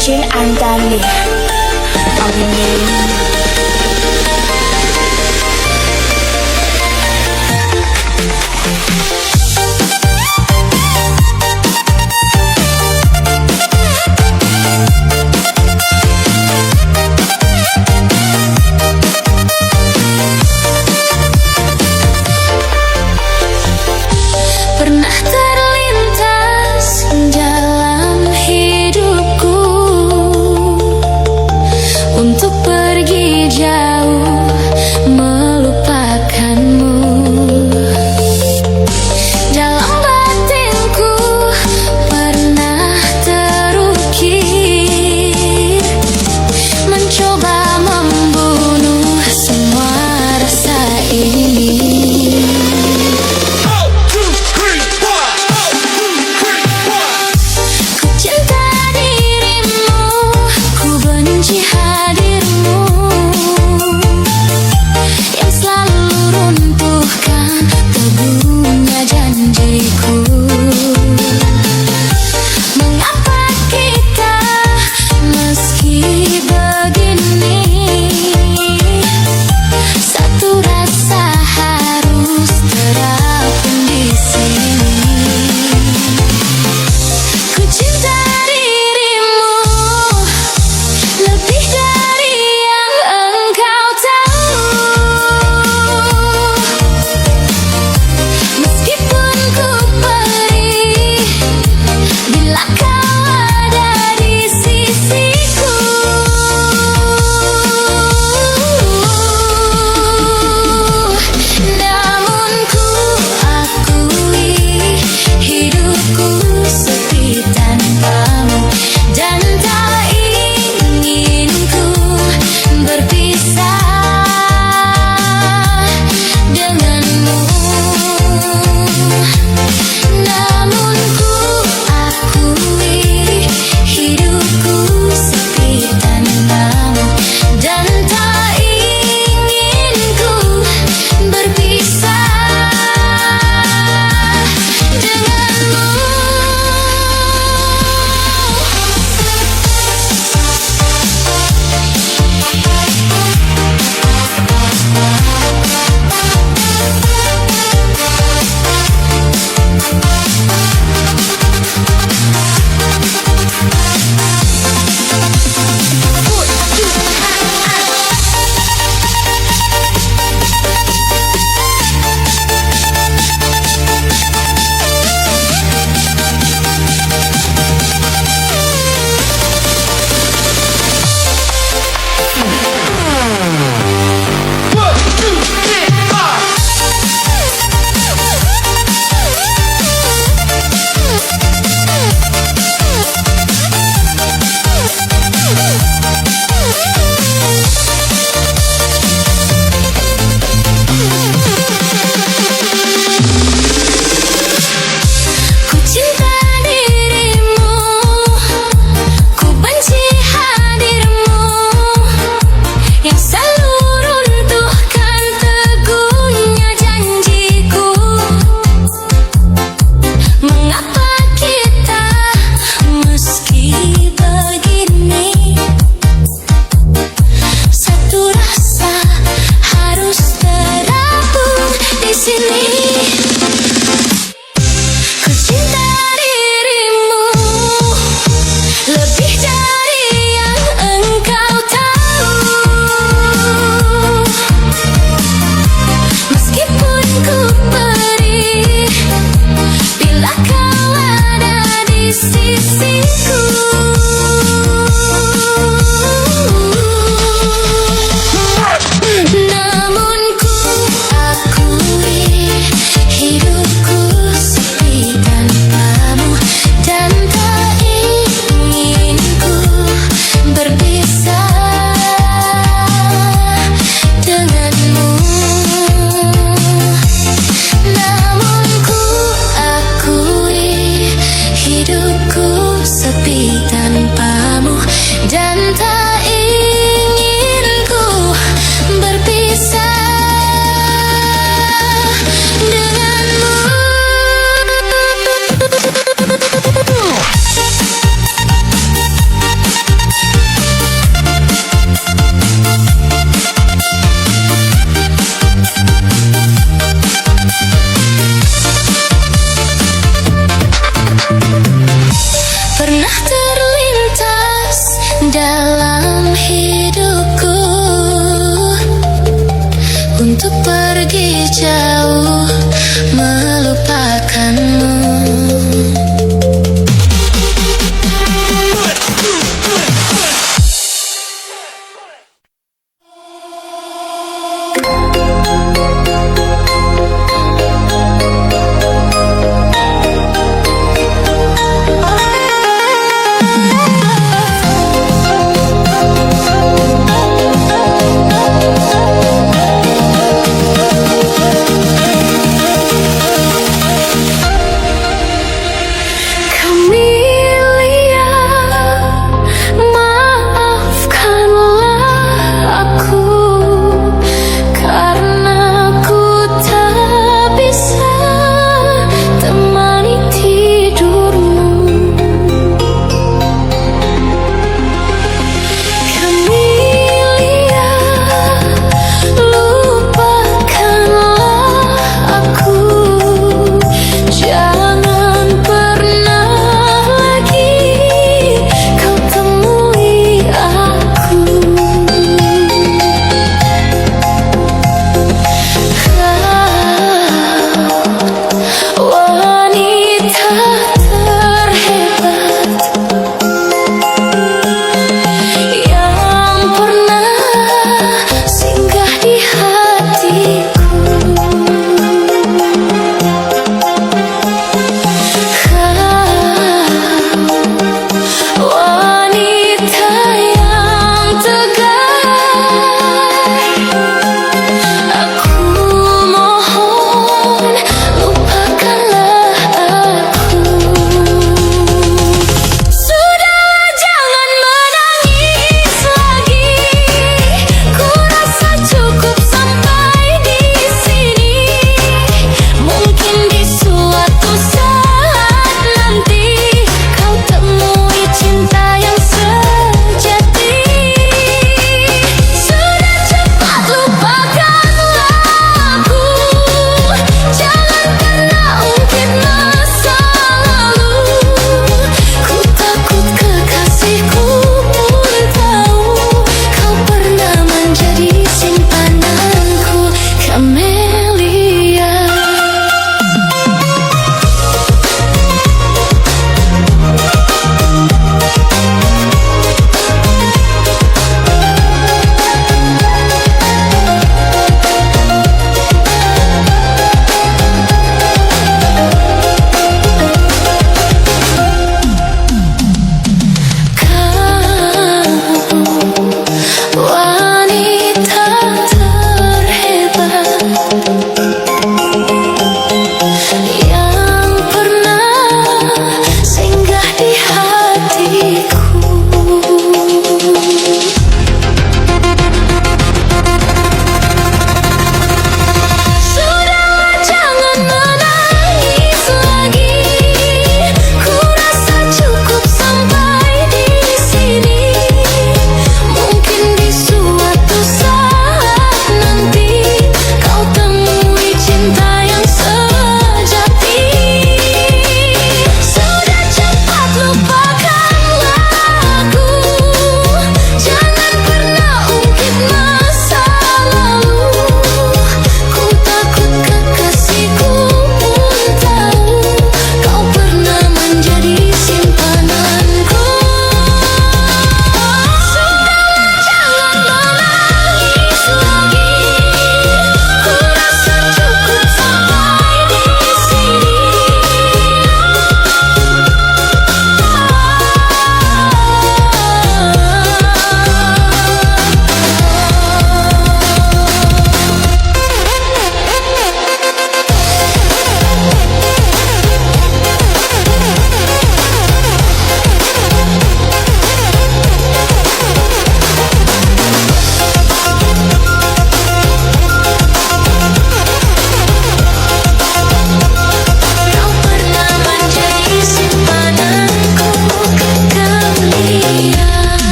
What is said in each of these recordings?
DJ Andali Amin. Pernah terlintas dalam hidupku untuk pergi jauh melupakanmu. Dalam batinku pernah terukir mencoba membunuh semua rasa ini.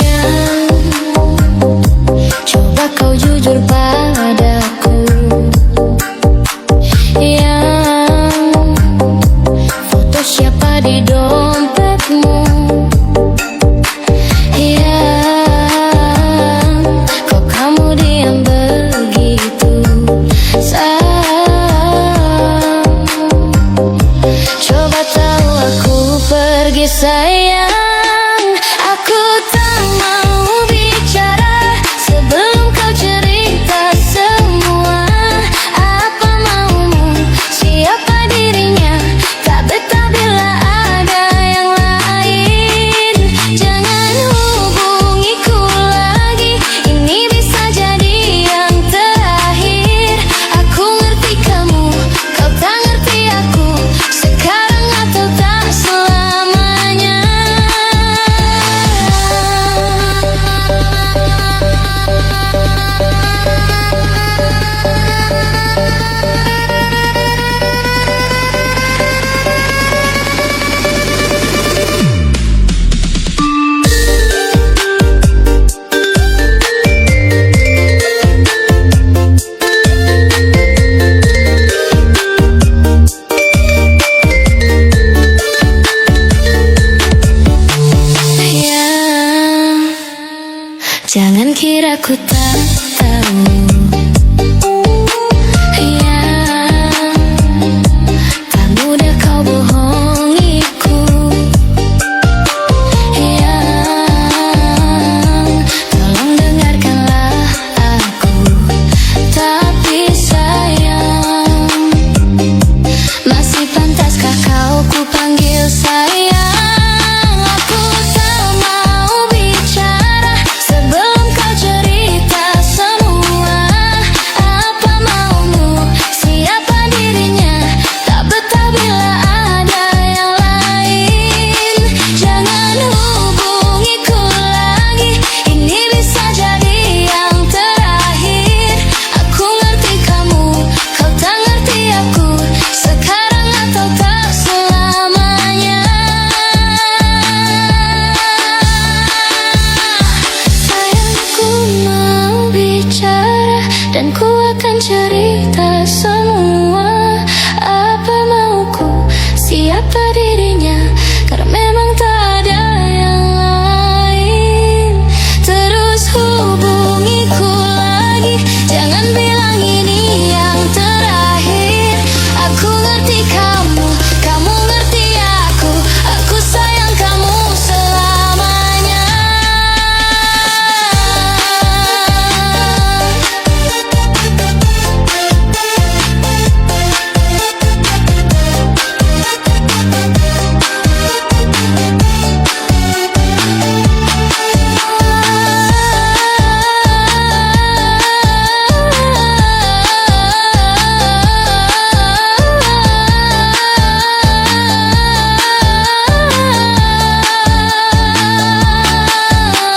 Sayang, coba kau jujur padaku. Yang foto siapa di dompetmu? Yang kok kamu diam begitu? Sayang, coba tahu aku pergi sayang. Aku tak mau bicara sebelum kau cerita semua. Apa maumu, siapa dirinya, tak betah bila ada yang lain. Jangan hubungiku lagi, ini bisa jadi yang terakhir. Aku ngerti kamu, kau tak ngerti aku, sekarang atau tak selamanya. Jangan kira ku tak tahu. Tak mudah kau bohongiku. Tolong dengarkanlah aku. Tapi sayang, masih pantaskah kau ku panggil sayang? Aku tak mau bicara sebelum kau cerita semua. Apa maumu, siapa dirinya, tak betah bila ada yang lain. Jangan hubungiku lagi, ini bisa jadi yang terakhir. Aku ngerti kamu, kau tak ngerti aku, sekarang atau tak selamanya. Sayangku mau bicara dan ku akan cerita semua. Apa mauku, siapa dirinya, karena memang tak ada yang lain. Terus hubungiku lagi, jangan bilang ini yang terakhir. Aku ngerti kamu, kamu ngerti aku sayang kamu selamanya.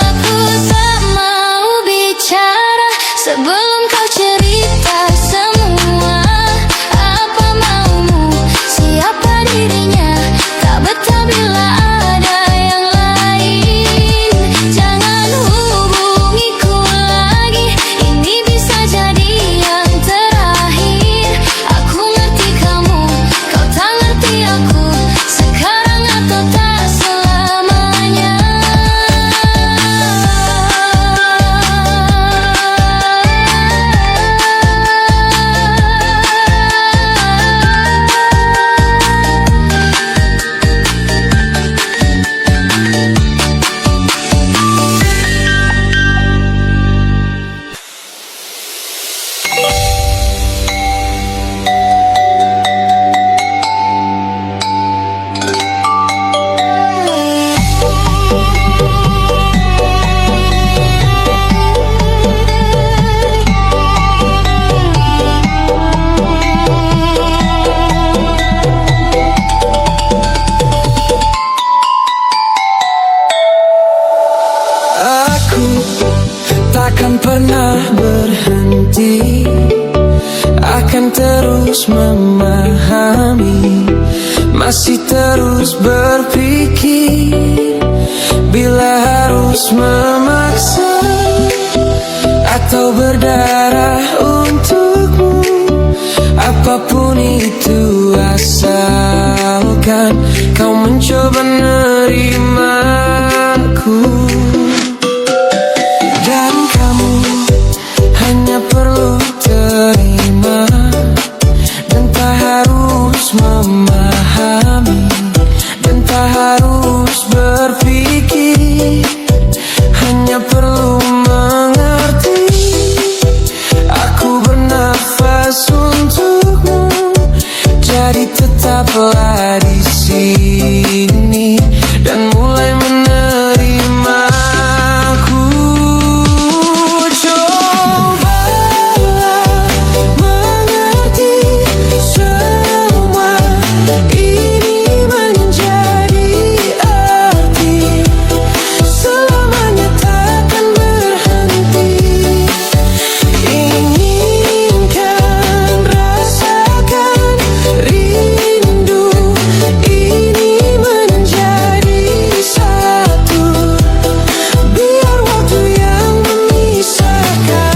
Aku tak mau bicara sebelum kau cerita semua. Apa maumu, siapa dirinya, tak betah bila ada yang lain. Jangan hubungiku lagi, ini bisa jadi yang terakhir. Aku ngerti kamu, kau tak ngerti aku, sekarang atau tak selamanya. takkan pernah berhenti, akan terus memahami, masih terus berpikir Bila harus memaksa atau berdarah untukmu, apapun itu asalkan kau mencoba nerimaku. Dan kamu hanya perlu terima dan tak harus memahami dan tak harus berpikir, hanya perlu mengerti. Aku bernafas untukmu, jadi tetaplah di sini dan mulai menerimaku. Cobalah mengerti semua ini menjadi arti, selamanya takkan berhenti. Inginkan, rasakan rindu ini menjadi satu, biar waktu yang memisahkan.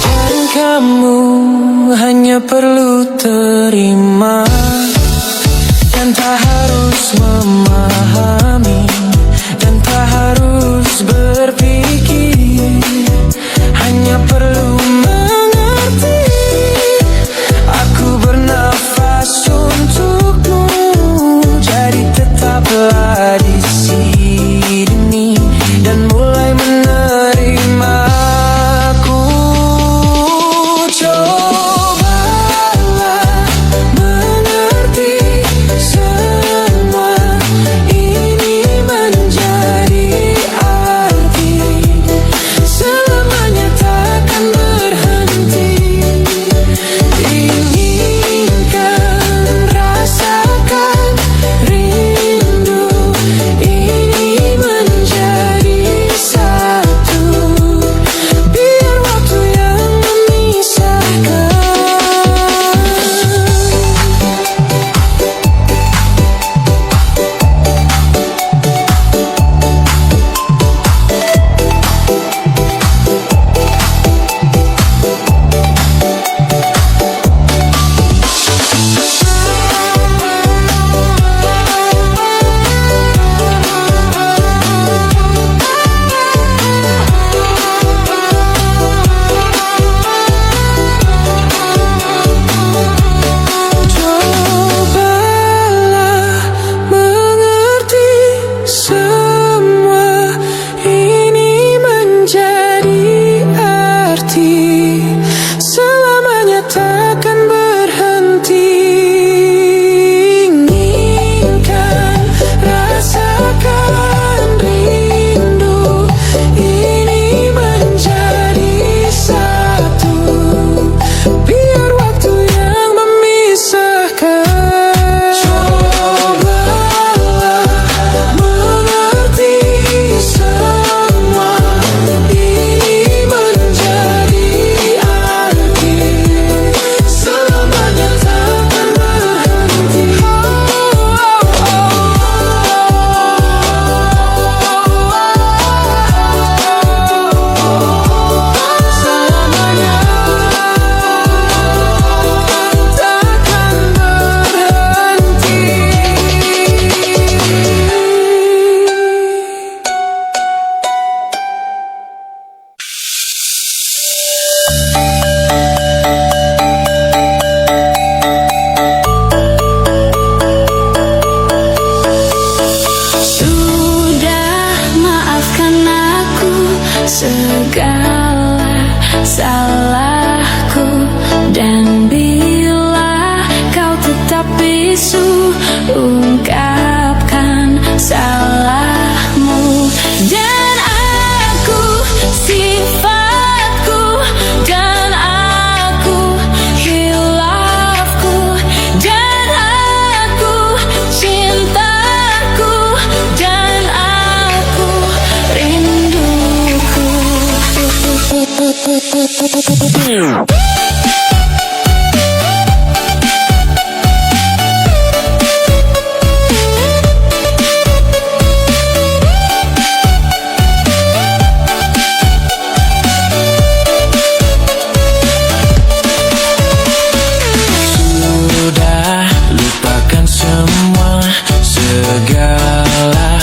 Dan kamu hanya perlu terima dan tak harus memahami dan tak harus berpikir, hanya perlu mengerti. Aku bernafas untukmu, jadi tetaplah di sini dan mulai menerimaku. Cobalah mengerti semua ini menjadi arti, selamanya takkan berhenti. Inginkan, rasakan rindu ini menjadi satu, biar waktu yang memisahkan. Cobalah mengerti semua ini menjadi arti, selamanya takkan berhenti. Inginkan, rasakan rindu ini menjadi satu, biar waktu yang memisahkan. Cobalah mengerti semua ini menjadi arti, selamanya takkan berhenti. Selamanya takkan berhenti. Sudah maafkan aku segala salahku, dan bila kau tetap bisu ungkapkan salahmu. Dan aku sifatku, dan aku hilafku, dan aku cintaku Sudah lupakan semua, segala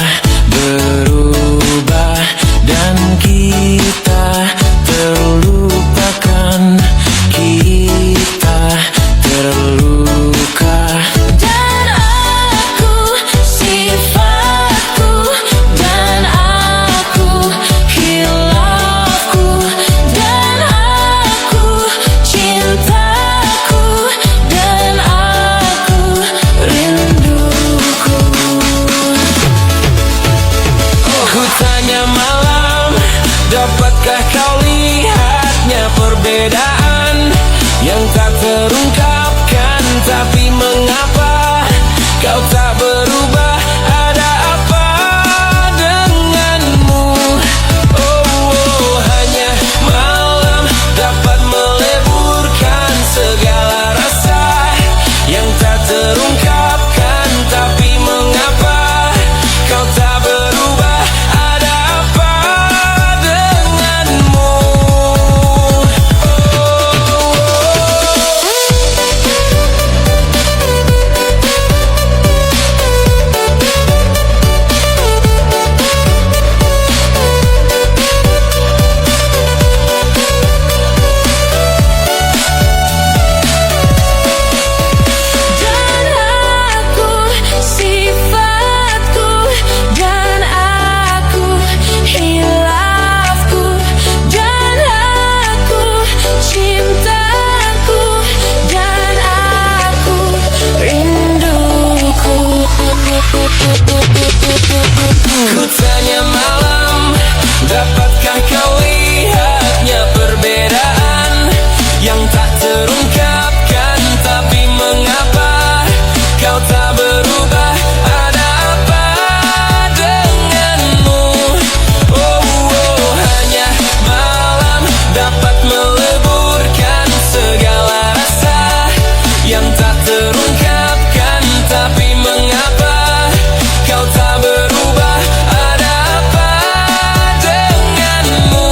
berubah dan kita terlupakan, kita terluka. Dan aku, sifatku, dan aku, hilafku, dan aku, cintaku, dan aku, rinduku. Ku tanya malam, dapatkah kau lihatnya perbedaan yang tak terungkapkan? Tapi mengapa kau tak berubah? Ada apa denganmu? Oh, hanya malam dapat meleburkan segala rasa yang tak terungkapkan. Tapi mengapa kau tak berubah? Ada apa denganmu? Dan aku, sifatku, dan aku, hilafku, dan aku, cintaku, dan aku, rinduku. Ku tanya malam, dapatkah kau lihatnya perbedaan yang tak terungkapkan? Tapi mengapa kau tak berubah? Ada apa denganmu? Oh, hanya malam dapat meleburkan segala rasa yang tak terungkapkan. Tapi mengapa kau tak berubah? Ada apa denganmu?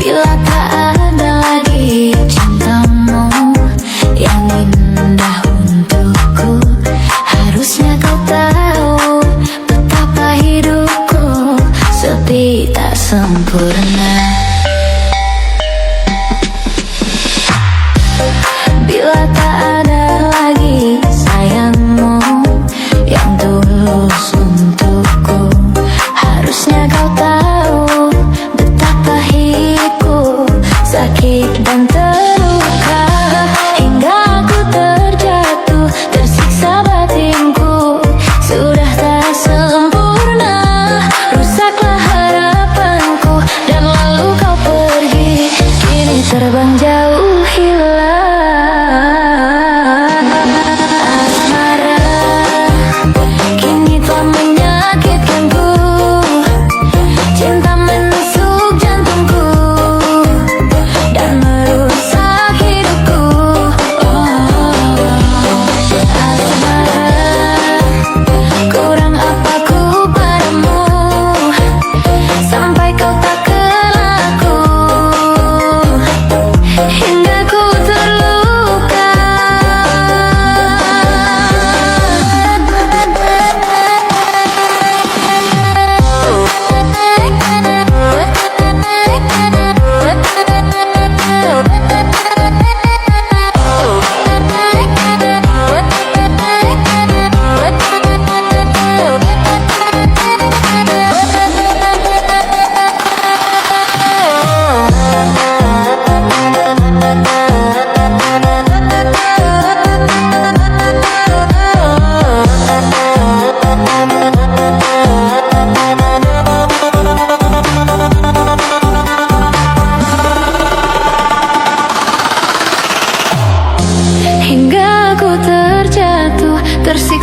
Bila tak ada lagi cintamu yang indah untukku, harusnya kau tahu betapa hidupku sepi tak sempurna. Bila tak ada lagi sayangmu yang tulus untukku, harusnya kau tahu betapa hidupku sakit dan terluka. Hingga aku terjatuh, tersiksa batinku, sudah tak sempurna. Rusaklah harapanku dan lalu kau pergi, kini terbang jauh hilang. Asmara kini telah menyakitkanku, cinta menusuk jantungku dan merusak hidupku. Asmara, kurang apa ku padamu sampai kau tak kenal aku.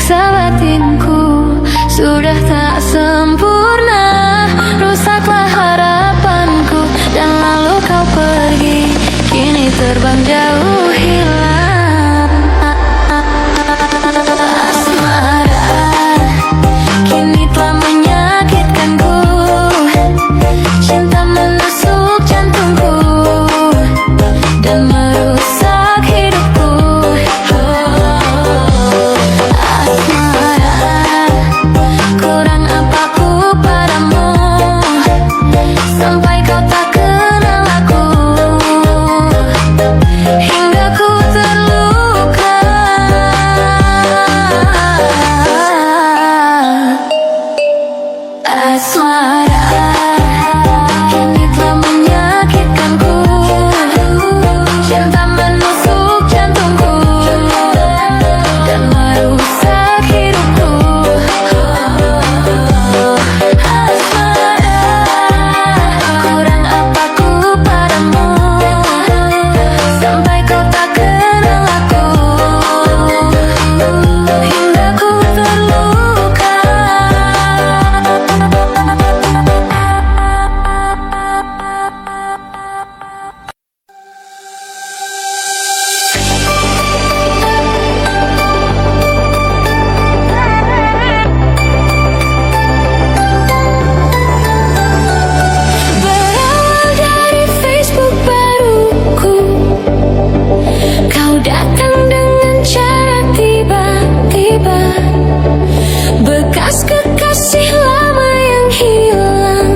Siksa batinku sudah tak sempurna, rusaklah harapanku dan lalu kau pergi, kini terbang jauh hilang. Asmara kini telah menyakitkanku, cinta menusuk jantungku dan merusak hidupku. Asmara, kurang apa ku padamu sampai kau tak kenal aku, hingga ku terluka. Asmara kini telah menyakitkanku, cinta menusuk jantungku dan merusak hidupku. Asmara, kurang apa ku padamu sampai kau tak kenal aku, hingga ku terluka. Berawal dari Facebook baruku, kau datang dengan cara tiba-tiba, bekas kekasih lama yang hilang,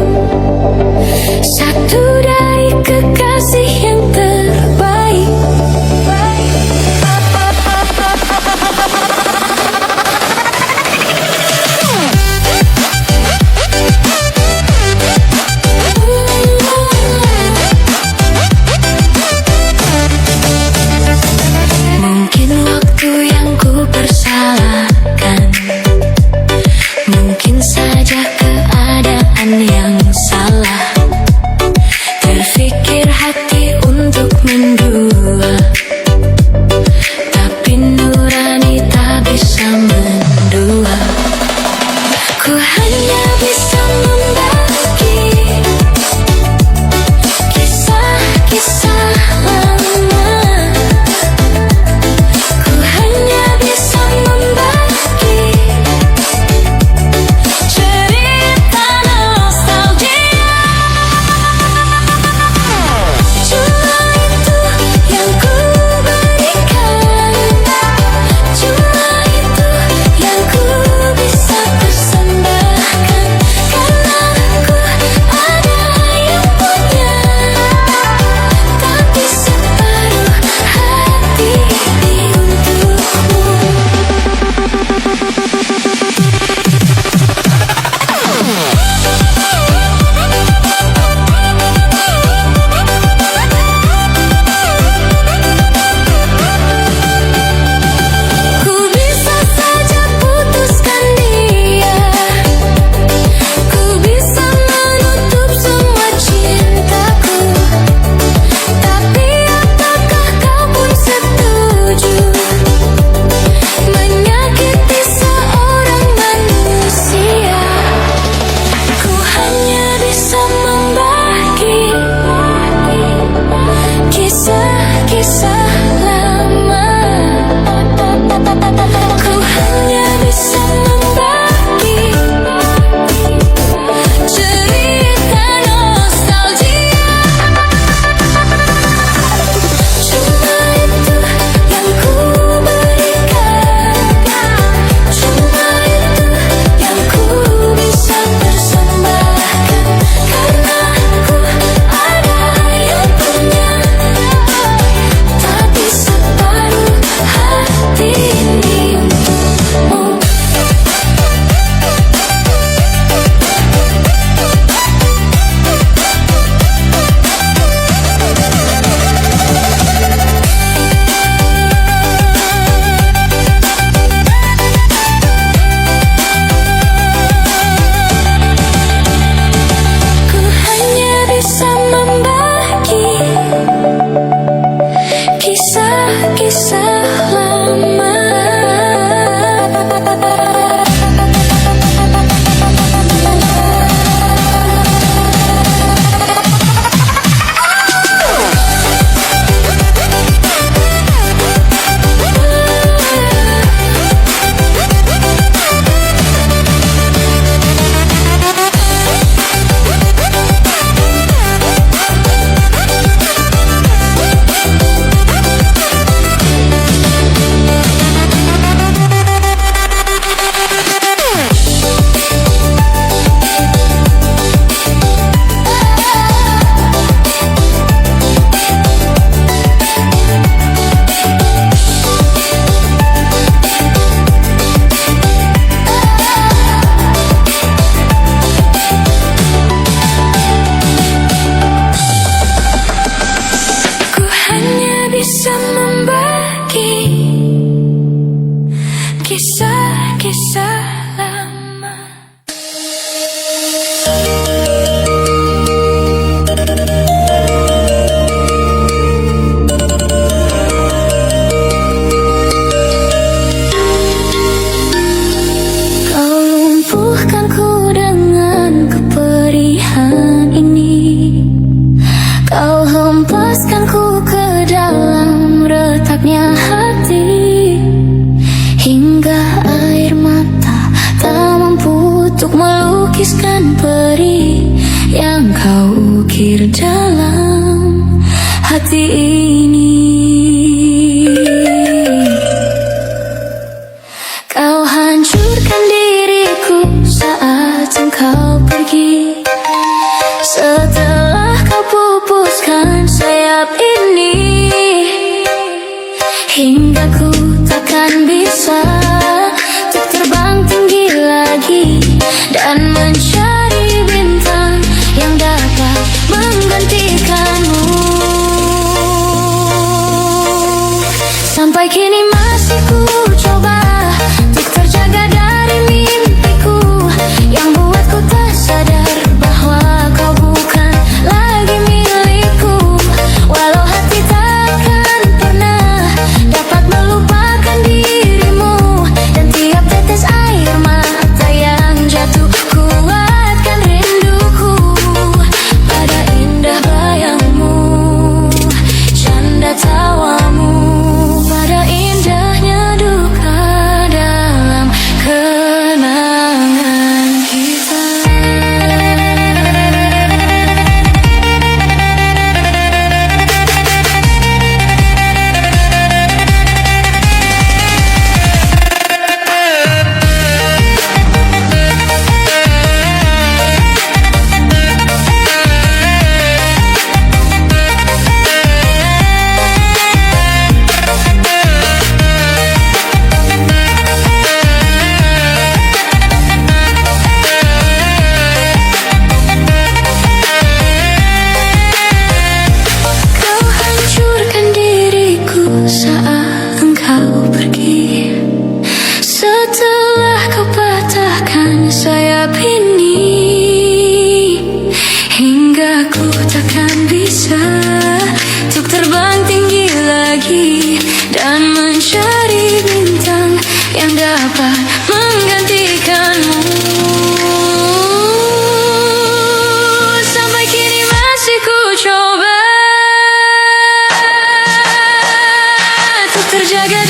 satu dari kekasih yang terbaik. Mungkin waktu yang ku persalahkan, mungkin saja keadaan yang salah, terfikir hati untuk mendua, tapi nurani tak bisa mendua. Ku hanya bisa membagi kisah-kisah lama. Ku hanya bisa membagi cerita nostalgia. Cuma itu yang ku berikan, cuma itu yang ku bisa persembahkan, karena aku ada yang punya, tapi separuh hati untukmu. Ku bisa saja putuskan dia, ku bisa menutup semua cintaku, tapi apakah kau pun setuju menyakiti seorang manusia? Ku hanya bisa membagi kisah-kisah lama. Ku hanya bisa membagi cerita nostalgia. Cuma itu yang ku berikan, cuma itu yang ku bisa persembahkan, karena aku ada yang punya, Kau hempaskanku ke dalam retaknya hati, hingga air mata tak mampu untuk melukiskan peri yang kau ukir dalam hati ini. Kau hancurkan diriku saat engkau pergi, setelah kau pupuskan sayap ini, hingga ku takkan bisa untuk terbang tinggi lagi dan mencari bintang yang dapat menggantikanmu. Sampai kini masih ku coba untuk terjaga dari mimpiku yang buatku tak sadar bahwa kau bukan lagi milikku. Walau hati takkan pernah dapat melupakan dirimu, dan tiap tetes air mata yang jatuh kuatkan rinduku pada indah bayangmu, canda tawamu, pada indahnya duka dalam kenangan kita. Kau hancurkan diriku saat engkau pergi, setelah kau patahkan sayap ini, hingga ku takkan bisa untuk terbang tinggi lagi dan mencari bintang yang dapat menggantikanmu. Sampai kini masih ku coba untuk terjaga